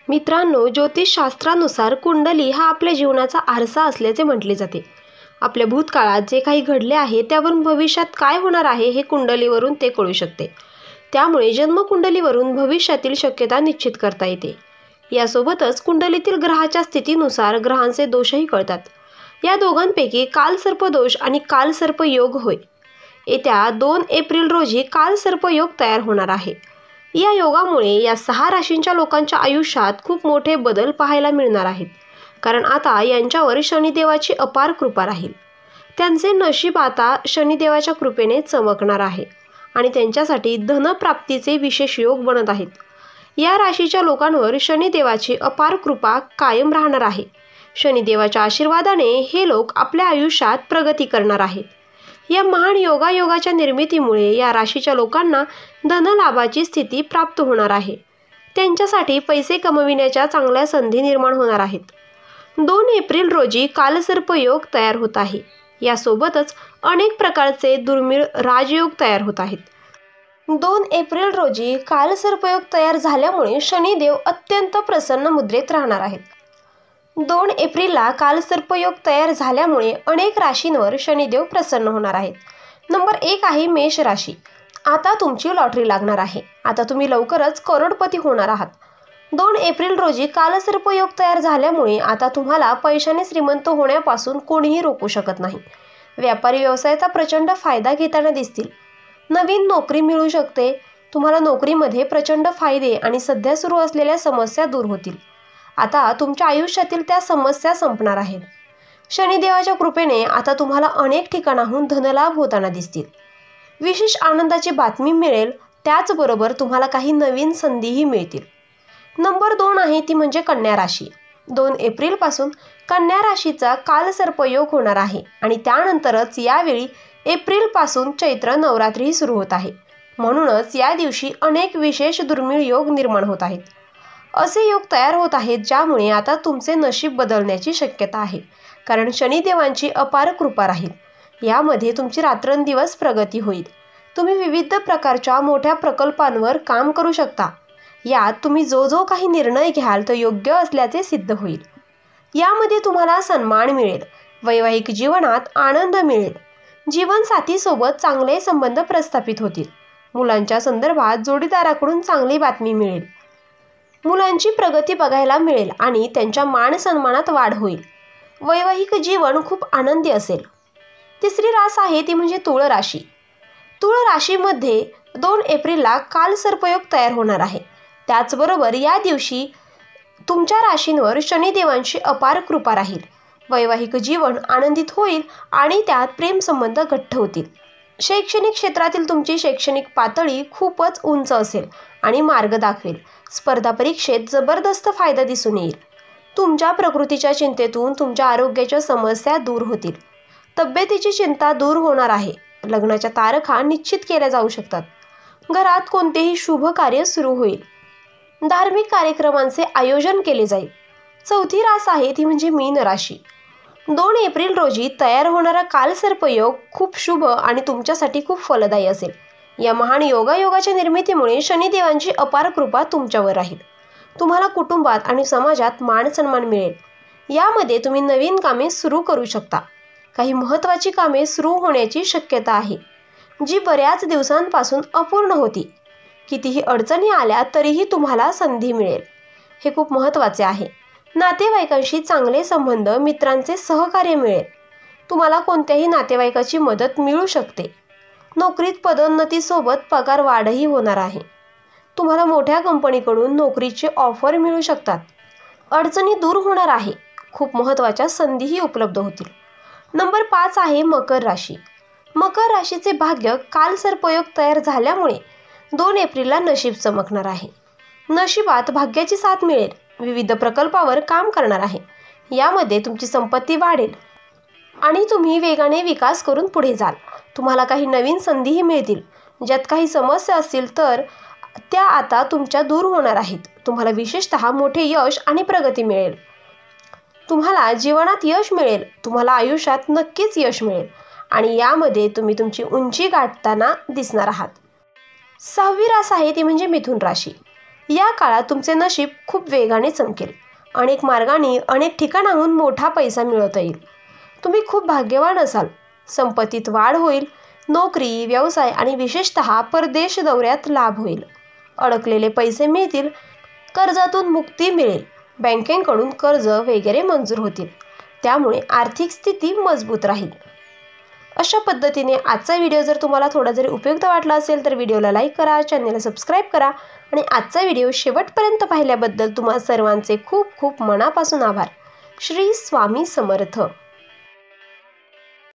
मित्रांनो, ज्योतिषशास्त्रानुसार कुंडली हा आपल्या जीवनाचा आरसा असल्याचे म्हटले जाते. आपल्या भूतकाळात जे काही घडले आहे त्यावरून भविष्यात काय होणार आहे हे कुंडलीवरून ते कळू शकते. त्यामुळे जन्मकुंडलीवरून भविष्यातील शक्यता निश्चित करता येते. यासोबतच कुंडलीतील ग्रहाच्या स्थितीनुसार ग्रहांचे दोषही कळतात. या दोघांपैकी कालसर्पदोष आणि कालसर्पयोग होय. येत्या 2 एप्रिल रोजी कालसर्पयोग तयार होणार आहे. या योगामुळे या 6 राशींच्या लोकांच्या आयुष्यात खूप मोठे बदल पाहायला मिळणार आहेत. कारण आता यांच्यावर शनिदेवाची अपार कृपा राहील. त्यांचे नशीब आता शनिदेवाच्या कृपेने चमकणार आहे आणि त्यांच्यासाठी धनप्राप्तीचे विशेष योग बनत आहेत. या राशीच्या लोकांवर शनिदेवाची अपार कृपा कायम राहणार आहे. शनिदेवाच्या आशीर्वादाने हे लोक आपल्या आयुष्यात प्रगती करणार आहेत. या महान योगायोगाच्या निर्मितीमुळे या राशीच्या लोकांना धनलाभाची स्थिती प्राप्त होणार आहे. त्यांच्यासाठी पैसे कमविण्याच्या चांगल्या संधी निर्माण होणार आहेत. 2 एप्रिल रोजी कालसर्पयोग तयार होत आहे. यासोबतच अनेक प्रकारचे दुर्मिळ राजयोग तयार होत आहेत. 2 एप्रिल रोजी कालसर्पयोग तयार झाल्यामुळे शनिदेव अत्यंत प्रसन्न मुद्रेत राहणार आहेत. 2 एप्रिलला कालसर्पयोग तयार झाल्यामुळे अनेक राशींवर शनिदेव प्रसन्न होणार आहेत. नंबर 1 आहे मेष राशी. आता तुमची लॉटरी लागणार आहे. आता तुम्ही लवकरच करोडपती होणार आहात. 2 एप्रिल रोजी कालसर्पयोग तयार झाल्यामुळे आता तुम्हाला पैशाने श्रीमंत होण्यापासून कोणीही रोखू शकत नाही. व्यापारी व्यवसायाचा प्रचंड फायदा घेताना दिसतील. नवीन नोकरी मिळू शकते. तुम्हाला नोकरीमध्ये प्रचंड फायदे आणि सध्या सुरू असलेल्या समस्या दूर होतील. आता तुमच्या आयुष्यातील त्या समस्या संपणार आहेत. शनिदेवाच्या कृपेने आता तुम्हाला अनेक ठिकाणाहून धनलाभ होताना दिसतील. विशेष आनंदाची बातमी मिळेल. त्याचबरोबर तुम्हाला काही नवीन संधीही मिळतील. नंबर 2 आहे ती म्हणजे कन्या राशी. 2 एप्रिलपासून कन्या राशीचा कालसर्पयोग होणार आहे आणि त्यानंतरच यावेळी एप्रिलपासून चैत्र नवरात्रीही सुरू होत आहे. म्हणूनच या दिवशी अनेक विशेष दुर्मिळ योग निर्माण होत आहेत. असे योग तयार होत आहेत ज्यामुळे आता तुमचे नशीब बदलण्याची शक्यता आहे. कारण शनिदेवांची अपार कृपा राहील. यामध्ये तुमची रात्रंदिवस प्रगती होईल. तुम्ही विविध प्रकारच्या मोठ्या प्रकल्पांवर काम करू शकता. यात तुम्ही जो काही निर्णय घ्याल तो योग्य असल्याचे सिद्ध होईल. यामध्ये तुम्हाला सन्मान मिळेल. वैवाहिक जीवनात आनंद मिळेल. जीवनसाथीसोबत चांगले संबंध प्रस्थापित होतील. मुलांच्या संदर्भात जोडीदाराकडून चांगली बातमी मिळेल. मुलांची प्रगती बघायला मिळेल आणि त्यांच्या मान सन्मानात वाढ होईल. वैवाहिक जीवन खूप आनंदी असेल. तिसरी रास आहे ती म्हणजे तुळ राशी. तुळ राशीमध्ये 2 एप्रिलला कालसर्पयोग तयार होणार आहे. त्याचबरोबर या दिवशी तुमच्या राशींवर शनिदेवांची अपार कृपा राहील. वैवाहिक जीवन आनंदित होईल आणि त्यात प्रेमसंबंध घट्ट होतील. शैक्षणिक क्षेत्रातील तुमची शैक्षणिक पातळी खूपच उंच असेल आणि मार्ग दाखवेल. स्पर्धा परीक्षेत जबरदस्त फायदा दिसून येईल. तुमच्या प्रकृतीच्या चिंतेतून तुमच्या आरोग्याच्या समस्या दूर होतील. तब्येतीची चिंता दूर होणार आहे. लग्नाच्या तारखा निश्चित केल्या जाऊ शकतात. घरात कोणतेही शुभ कार्य सुरू होईल. धार्मिक कार्यक्रमांचे आयोजन केले जाईल. चौथी रास आहे ती म्हणजे मीन राशी. 2 एप्रिल रोजी तयार होणारा कालसर्पयोग खूप शुभ आणि तुमच्यासाठी खूप फलदायी असेल. या महान योगायोगाच्या निर्मितीमुळे शनिदेवांची अपार कृपा तुमच्यावर राहील. तुम्हाला कुटुंबात आणि समाजात मान सन्मान मिळेल. यामध्ये तुम्ही नवीन कामे सुरू करू शकता. काही महत्त्वाची कामे सुरू होण्याची शक्यता आहे जी बऱ्याच दिवसांपासून अपूर्ण होती. कितीही अडचणी आल्या तरीही तुम्हाला संधी मिळेल. हे खूप महत्त्वाचे आहे. नातेवाईकांशी चांगले संबंध, मित्रांचे सहकार्य मिळेल. तुम्हाला कोणत्याही नातेवाईकाची मदत मिळू शकते. नोकरीत पदोन्नतीसोबत पगार वाढही होणार आहे. तुम्हाला मोठ्या कंपनीकडून नोकरीचे ऑफर मिळू शकतात. अडचणी दूर होणार आहे. खूप महत्त्वाच्या संधीही उपलब्ध होतील. नंबर 5 आहे मकर राशी. मकर राशीचे भाग्य कालसर्पयोग तयार झाल्यामुळे 2 एप्रिलला नशीब चमकणार आहे. नशिबात भाग्याची साथ मिळेल. विविध प्रकल्पावर काम करणार आहे. यामध्ये तुमची संपत्ती वाढेल आणि तुम्ही वेगाने विकास करून पुढे जाल. तुम्हाला काही नवीन संधीही मिळतील. ज्यात काही समस्या असतील तर त्या आता तुमच्या दूर होणार आहेत. तुम्हाला विशेषतः मोठे यश आणि प्रगती मिळेल. तुम्हाला जीवनात यश मिळेल. तुम्हाला आयुष्यात नक्कीच यश मिळेल आणि यामध्ये तुम्ही तुमची उंची गाठताना दिसणार आहात. 6वी रास आहे ती म्हणजे मिथुन राशी. या काळात तुमचे नशीब खूप वेगाने चमकेल. अनेक मार्गांनी अनेक ठिकाणाहून मोठा पैसा मिळवता येईल. तुम्ही खूप भाग्यवान असाल. संपत्तीत वाढ होईल. नोकरी, व्यवसाय आणि विशेषतः परदेश दौऱ्यात लाभ होईल. अडकलेले पैसे मिळतील. कर्जातून मुक्ती मिळेल. बँकेकडून कर्ज वगैरे मंजूर होतील. त्यामुळे आर्थिक स्थिती मजबूत राहील. अशा पद्धतीने आजचा व्हिडिओ जर तुम्हाला थोडा जरी उपयुक्त वाटला असेल तर व्हिडिओला लाईक करा, चॅनलला सबस्क्राईब करा आणि आजचा व्हिडिओ शेवटपर्यंत पाहिल्याबद्दल तुम्हा सर्वांचे खूप खूप मनापासून आभार. श्री स्वामी समर्थ.